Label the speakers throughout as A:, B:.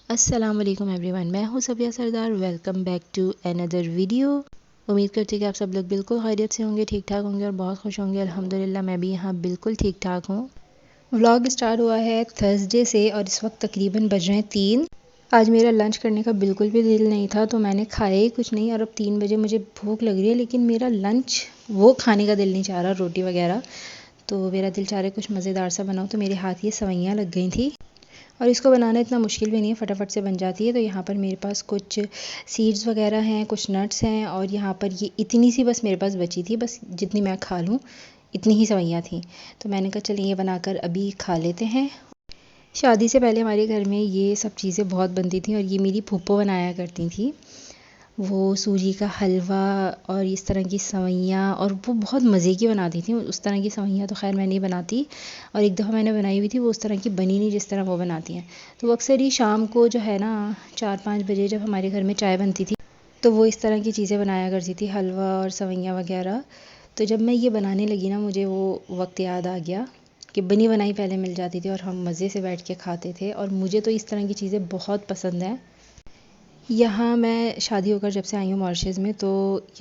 A: अस्सलाम वालेकुम एवरीवन, मैं हूँ Sabiya Sardar. Welcome back to another video. उम्मीद करती हूँ कि आप सब लोग बिल्कुल खैरियत से होंगे, ठीक ठाक होंगे और बहुत खुश होंगे। अल्हम्दुलिल्लाह मैं भी यहाँ बिल्कुल ठीक ठाक हूँ। व्लॉग स्टार्ट हुआ है थर्सडे से और इस वक्त तकरीबन बज रहे हैं 3। आज मेरा लंच करने का बिल्कुल भी दिल नहीं था तो मैंने खाया ही कुछ नहीं और अब 3 बजे मुझे भूख लग रही है, लेकिन मेरा लंच वो खाने का दिल नहीं चाह रहा, रोटी वगैरह। तो मेरा दिल चाह रहा है कुछ मज़ेदार सा बनाओ, तो मेरे हाथ ये सवैयाँ लग गई थी और इसको बनाना इतना मुश्किल भी नहीं है, फटाफट से बन जाती है। तो यहाँ पर मेरे पास कुछ सीड्स वगैरह हैं, कुछ नट्स हैं और यहाँ पर ये इतनी सी बस मेरे पास बची थी, बस जितनी मैं खा लूँ इतनी ही सवैयाँ थी। तो मैंने कहा चलिए ये बनाकर अभी खा लेते हैं। शादी से पहले हमारे घर में ये सब चीज़ें बहुत बनती थी और ये मेरी फूफो बनाया करती थी। वो सूजी का हलवा और इस तरह की सवैयाँ, और वो बहुत मज़े की बनाती थी। उस तरह की सवैयाँ तो खैर मैं नहीं बनाती, और एक दफ़ा मैंने बनाई हुई थी, वो उस तरह की बनी नहीं जिस तरह वो बनाती हैं। तो वो अक्सर ही शाम को जो है ना 4-5 बजे जब हमारे घर में चाय बनती थी तो वो इस तरह की चीज़ें बनाया करती थी, हलवा और सवैयाँ वगैरह। तो जब मैं ये बनाने लगी ना मुझे वो वक्त याद आ गया कि बनी बनाई पहले मिल जाती थी और हम मज़े से बैठ के खाते थे, और मुझे तो इस तरह की चीज़ें बहुत पसंद हैं। यहाँ मैं शादी होकर जब से आई हूँ मॉरिशस में, तो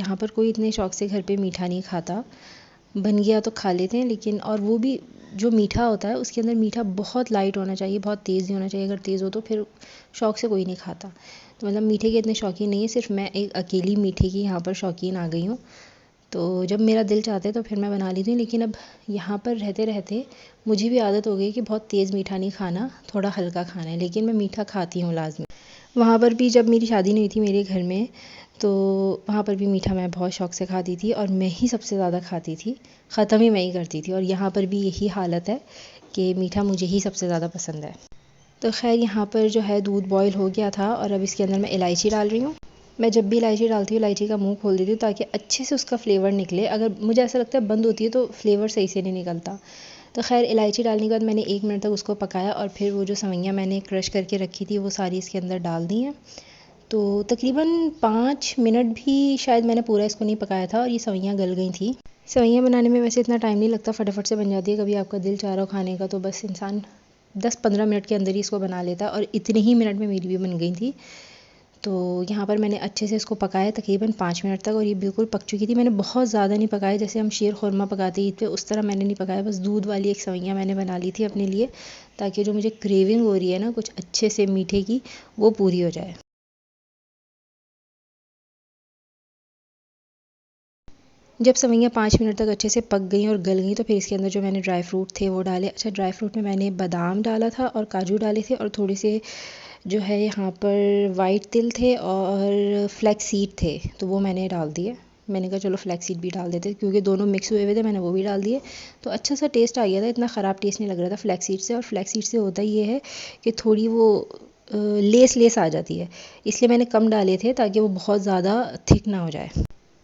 A: यहाँ पर कोई इतने शौक़ से घर पे मीठा नहीं खाता। बन गया तो खा लेते हैं, लेकिन और वो भी जो मीठा होता है उसके अंदर मीठा बहुत लाइट होना चाहिए, बहुत तेज़ नहीं होना चाहिए। अगर तेज़ हो तो फिर शौक़ से कोई नहीं खाता। तो मतलब मीठे के इतने शौकीन नहीं है, सिर्फ मैं एक अकेली मीठे की यहाँ पर शौकीन आ गई हूँ। तो जब मेरा दिल चाहता है तो फिर मैं बना लेती हूँ, लेकिन अब यहाँ पर रहते रहते मुझे भी आदत हो गई कि बहुत तेज़ मीठा नहीं खाना, थोड़ा हल्का खाना है, लेकिन मैं मीठा खाती हूँ लाजमी। वहाँ पर भी जब मेरी शादी नहीं हुई थी मेरे घर में, तो वहाँ पर भी मीठा मैं बहुत शौक़ से खाती थी और मैं ही सबसे ज़्यादा खाती थी, ख़त्म ही मैं ही करती थी। और यहाँ पर भी यही हालत है कि मीठा मुझे ही सबसे ज़्यादा पसंद है। तो खैर यहाँ पर जो है दूध बॉयल हो गया था और अब इसके अंदर मैं इलायची डाल रही हूँ। मैं जब भी इलायची डालती हूँ इलायची का मुंह खोल देती हूँ ताकि अच्छे से उसका फ्लेवर निकले। अगर मुझे ऐसा लगता है बंद होती है तो फ्लेवर सही से नहीं निकलता। तो खैर इलायची डालने के बाद मैंने 1 मिनट तक उसको पकाया और फिर वो जो सवैयाँ मैंने क्रश करके रखी थी वो सारी इसके अंदर डाल दी हैं। तो तकरीबन 5 मिनट भी शायद मैंने पूरा इसको नहीं पकाया था और ये सवैयाँ गल गई थी। सवैयाँ बनाने में वैसे इतना टाइम नहीं लगता, फटाफट से बन जाती है। कभी आपका दिल चाह रहा हो खाने का तो बस इंसान 10-15 मिनट के अंदर ही इसको बना लेता, और इतने ही मिनट में मेरी भी बन गई थी। तो यहाँ पर मैंने अच्छे से इसको पकाया तकरीबन 5 मिनट तक और ये बिल्कुल पक चुकी थी। मैंने बहुत ज़्यादा नहीं पकाया, जैसे हम शीर खुरमा पकाते ईद पे उस तरह मैंने नहीं पकाया, बस दूध वाली एक सवैयाँ मैंने बना ली थी अपने लिए, ताकि जो मुझे क्रेविंग हो रही है ना कुछ अच्छे से मीठे की, वो पूरी हो जाए। जब सवैयाँ 5 मिनट तक अच्छे से पक गई और गल गई तो फिर इसके अंदर जो मैंने ड्राई फ्रूट थे वो डाले। अच्छा, ड्राई फ्रूट में मैंने बादाम डाला था और काजू डाले थे, और थोड़े से जो है यहाँ पर वाइट तिल थे और फ्लैक्स सीड थे, तो वो मैंने डाल दिए। मैंने कहा चलो फ्लैक्स सीड भी डाल देते, क्योंकि दोनों मिक्स हुए हुए थे, मैंने वो भी डाल दिए। तो अच्छा सा टेस्ट आ गया था, इतना ख़राब टेस्ट नहीं लग रहा था फ्लैक्स सीड से। और फ्लैक्स सीड से होता ये है कि थोड़ी वो लेस लेस आ जाती है, इसलिए मैंने कम डाले थे ताकि वो बहुत ज़्यादा थिक ना हो जाए।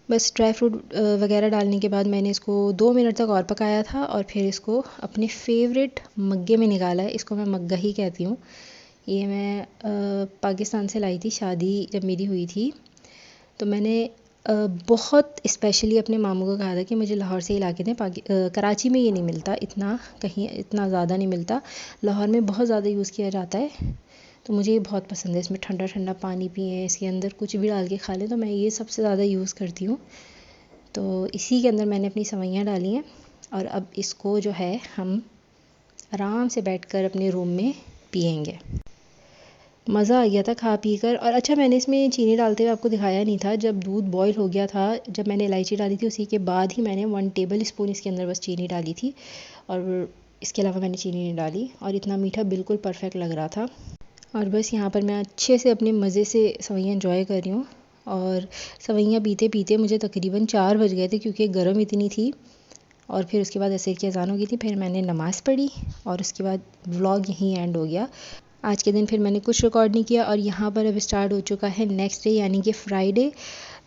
A: बस ड्राई फ्रूट वगैरह डालने के बाद मैंने इसको 2 मिनट तक और पकाया था और फिर इसको अपने फेवरेट मग्गे में निकाला है। इसको मैं मग्गा ही कहती हूँ। ये मैं पाकिस्तान से लाई थी, शादी जब मेरी हुई थी तो मैंने बहुत स्पेशली अपने मामू को कहा था कि मुझे लाहौर से ही ला के दें। कराची में ये नहीं मिलता इतना, कहीं इतना ज़्यादा नहीं मिलता, लाहौर में बहुत ज़्यादा यूज़ किया जाता है। तो मुझे ये बहुत पसंद है। इसमें ठंडा ठंडा पानी पिए, इसके अंदर कुछ भी डाल के खा लें, तो मैं ये सबसे ज़्यादा यूज़ करती हूँ। तो इसी के अंदर मैंने अपनी सवैयाँ डाली हैं और अब इसको जो है हम आराम से बैठकर अपने रूम में पिएंगे। मज़ा आ गया था खा पी कर। और अच्छा, मैंने इसमें चीनी डालते हुए आपको दिखाया नहीं था। जब दूध बॉईल हो गया था, जब मैंने इलायची डाली थी उसी के बाद ही मैंने 1 टेबल स्पून इसके अंदर बस चीनी डाली थी, और इसके अलावा मैंने चीनी नहीं डाली, और इतना मीठा बिल्कुल परफेक्ट लग रहा था। और बस यहाँ पर मैं अच्छे से अपने मज़े से सवैयाँ एंजॉय कर रही हूँ। और सवैयाँ पीते पीते मुझे तकरीबन 4 बज गए थे, क्योंकि गर्म इतनी थी। और फिर उसके बाद असर की अज़ान हो गई थी, फिर मैंने नमाज़ पढ़ी और उसके बाद व्लॉग यहीं एंड हो गया। आज के दिन फिर मैंने कुछ रिकॉर्ड नहीं किया, और यहाँ पर अब स्टार्ट हो चुका है नेक्स्ट डे, यानी कि फ्राइडे।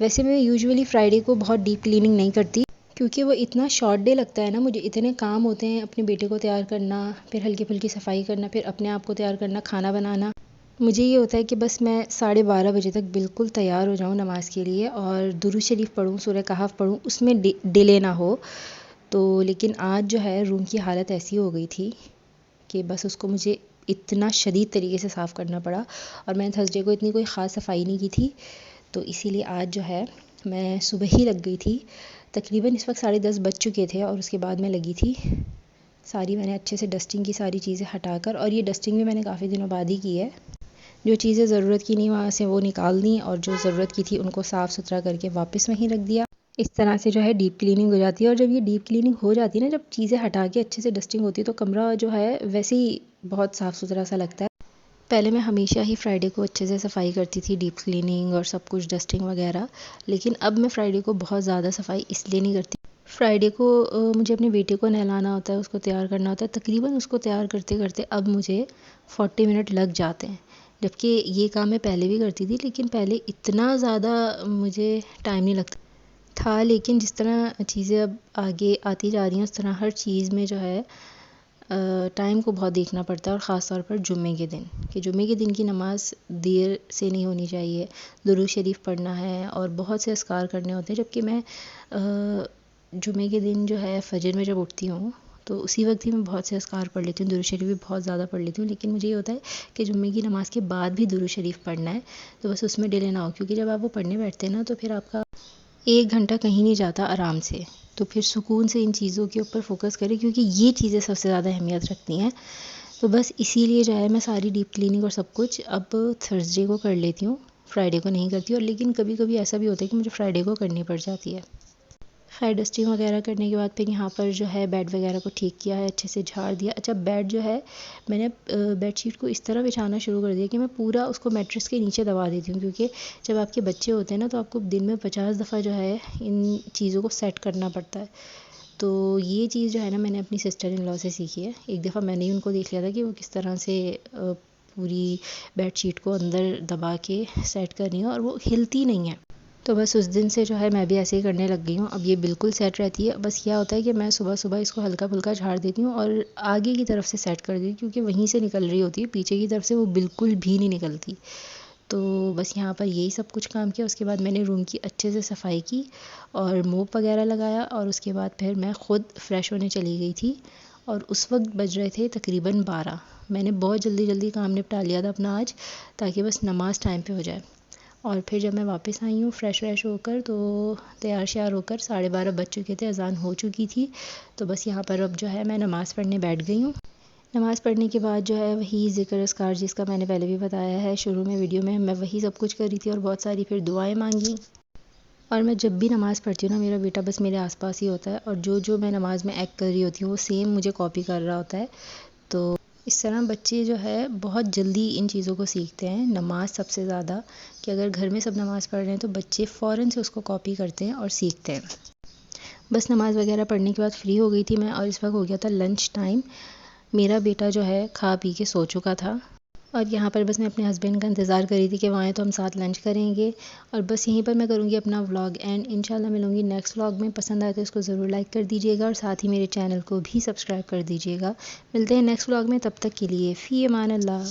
A: वैसे मैं यूजुअली फ्राइडे को बहुत डीप क्लीनिंग नहीं करती, क्योंकि वो इतना शॉर्ट डे लगता है ना मुझे। इतने काम होते हैं, अपने बेटे को तैयार करना, फिर हल्की फुल्की सफाई करना, फिर अपने आप को तैयार करना, खाना बनाना। मुझे ये होता है कि बस मैं 12:30 बजे तक बिल्कुल तैयार हो जाऊँ नमाज़ के लिए, और दुरूद शरीफ पढूँ, सूरह कहफ पढूँ, उसमें डिले ना हो। तो लेकिन आज जो है रूम की हालत ऐसी हो गई थी कि बस उसको मुझे इतना शदीद तरीके से साफ़ करना पड़ा। और मैंने थर्सडे को इतनी कोई ख़ास सफाई नहीं की थी, तो इसीलिए आज जो है मैं सुबह ही लग गई थी। तकरीबन इस वक्त 10:30 बज चुके थे और उसके बाद मैं लगी थी। सारी मैंने अच्छे से डस्टिंग की, सारी चीज़ें हटाकर, और ये डस्टिंग भी मैंने काफ़ी दिनों बाद ही की है। जो चीज़ें ज़रूरत की नहीं वहाँ से वो निकाल दी, और जो ज़रूरत की थी उनको साफ़ सुथरा करके वापस वहीं रख दिया। इस तरह से जो है डीप क्लीनिंग हो जाती है। और जब ये डीप क्लीनिंग हो जाती है ना, जब चीज़ें हटा के अच्छे से डस्टिंग होती है, तो कमरा जो है वैसे ही बहुत साफ़ सुथरा सा लगता है। पहले मैं हमेशा ही फ्राइडे को अच्छे से सफाई करती थी, डीप क्लीनिंग और सब कुछ, डस्टिंग वगैरह। लेकिन अब मैं फ्राइडे को बहुत ज़्यादा सफाई इसलिए नहीं करती। फ्राइडे को मुझे अपने बेटे को नहलाना होता है, उसको तैयार करना होता है। तकरीबन उसको तैयार करते करते अब मुझे 40 मिनट लग जाते हैं। जबकि ये काम मैं पहले भी करती थी, लेकिन पहले इतना ज़्यादा मुझे टाइम नहीं लगता था। लेकिन जिस तरह चीज़ें अब आगे आती जा रही हैं, उस तरह हर चीज़ में जो है टाइम को बहुत देखना पड़ता है। और ख़ास तौर पर जुम्मे के दिन, कि जुम्मे के दिन की नमाज़ देर से नहीं होनी चाहिए, दुरूद शरीफ पढ़ना है और बहुत से अस्कार करने होते हैं। जबकि मैं जुम्मे के दिन जो है फजर में जब उठती हूँ तो उसी वक्त ही मैं बहुत से अस्कार पढ़ लेती हूँ, दुरूद शरीफ भी बहुत ज़्यादा पढ़ लेती हूँ। लेकिन मुझे ये होता है कि जुम्मे की नमाज़ के बाद भी दुरूद शरीफ पढ़ना है, तो बस उसमें डिले ना हो। क्योंकि जब आप वो पढ़ने बैठते हैं ना, तो फिर आपका 1 घंटा कहीं नहीं जाता आराम से। तो फिर सुकून से इन चीज़ों के ऊपर फोकस करें, क्योंकि ये चीज़ें सबसे ज़्यादा अहमियत रखती हैं। तो बस इसीलिए जो है मैं सारी डीप क्लीनिंग और सब कुछ अब थर्सडे को कर लेती हूँ, फ्राइडे को नहीं करती। और लेकिन कभी कभी ऐसा भी होता है कि मुझे फ्राइडे को करनी पड़ जाती है। खैर डस्टिंग वगैरह करने के बाद फिर यहाँ पर जो है बेड वगैरह को ठीक किया है, अच्छे से झाड़ दिया। अच्छा, बेड जो है मैंने बेडशीट को इस तरह बिछाना शुरू कर दिया कि मैं पूरा उसको मैट्रेस के नीचे दबा देती हूँ। क्योंकि जब आपके बच्चे होते हैं ना, तो आपको दिन में 50 दफ़ा जो है इन चीज़ों को सेट करना पड़ता है। तो ये चीज़ जो है ना, मैंने अपनी सिस्टर इन लॉ से सीखी है। एक दफ़ा मैंने ही उनको देख लिया था कि वो किस तरह से पूरी बेडशीट को अंदर दबा के सेट कर रही हैं, और वो हिलती नहीं है। तो बस उस दिन से जो है मैं भी ऐसे ही करने लग गई हूँ। अब ये बिल्कुल सेट रहती है। बस क्या होता है कि मैं सुबह सुबह इसको हल्का फुल्का झाड़ देती हूँ और आगे की तरफ से सेट कर देती हूँ, क्योंकि वहीं से निकल रही होती है, पीछे की तरफ से वो बिल्कुल भी नहीं निकलती। तो बस यहाँ पर यही सब कुछ काम किया। उसके बाद मैंने रूम की अच्छे से सफाई की और मोप वगैरह लगाया, और उसके बाद फिर मैं ख़ुद फ़्रेश होने चली गई थी। और उस वक्त बज रहे थे तकरीबन 12। मैंने बहुत जल्दी जल्दी काम निपटा लिया था अपना आज, ताकि बस नमाज़ टाइम पे हो जाए। और फिर जब मैं वापस आई हूँ फ़्रेश होकर, तो तैयार श्यार होकर 12:30 बज चुके थे, अज़ान हो चुकी थी। तो बस यहाँ पर अब जो है मैं नमाज़ पढ़ने बैठ गई हूँ। नमाज़ पढ़ने के बाद जो है वही ज़िक्र अस्कार जिसका मैंने पहले भी बताया है शुरू में वीडियो में, मैं वही सब कुछ कर रही थी और बहुत सारी फिर दुआएं मांगी। और मैं जब भी नमाज़ पढ़ती हूँ ना, मेरा बेटा बस मेरे आसपास ही होता है, और जो मैं नमाज़ में एक्ट कर रही होती हूँ वो सेम मुझे कॉपी कर रहा होता है। तो इस तरह बच्चे जो है बहुत जल्दी इन चीज़ों को सीखते हैं, नमाज़ सबसे ज़्यादा, कि अगर घर में सब नमाज़ पढ़ रहे हैं तो बच्चे फ़ौरन से उसको कॉपी करते हैं और सीखते हैं। बस नमाज़ वगैरह पढ़ने के बाद फ्री हो गई थी मैं, और इस वक्त हो गया था लंच टाइम। मेरा बेटा जो है खा पी के सो चुका था, और यहाँ पर बस मैं अपने हस्बैंड का इंतज़ार कर रही थी कि वो आएँ तो हम साथ लंच करेंगे। और बस यहीं पर मैं करूँगी अपना व्लॉग एंड इंशाल्लाह मिलूँगी नेक्स्ट व्लॉग में। पसंद आए तो इसको ज़रूर लाइक कर दीजिएगा, और साथ ही मेरे चैनल को भी सब्सक्राइब कर दीजिएगा। मिलते हैं नेक्स्ट व्लॉग में, तब तक के लिए फ़ी अमान अल्लाह।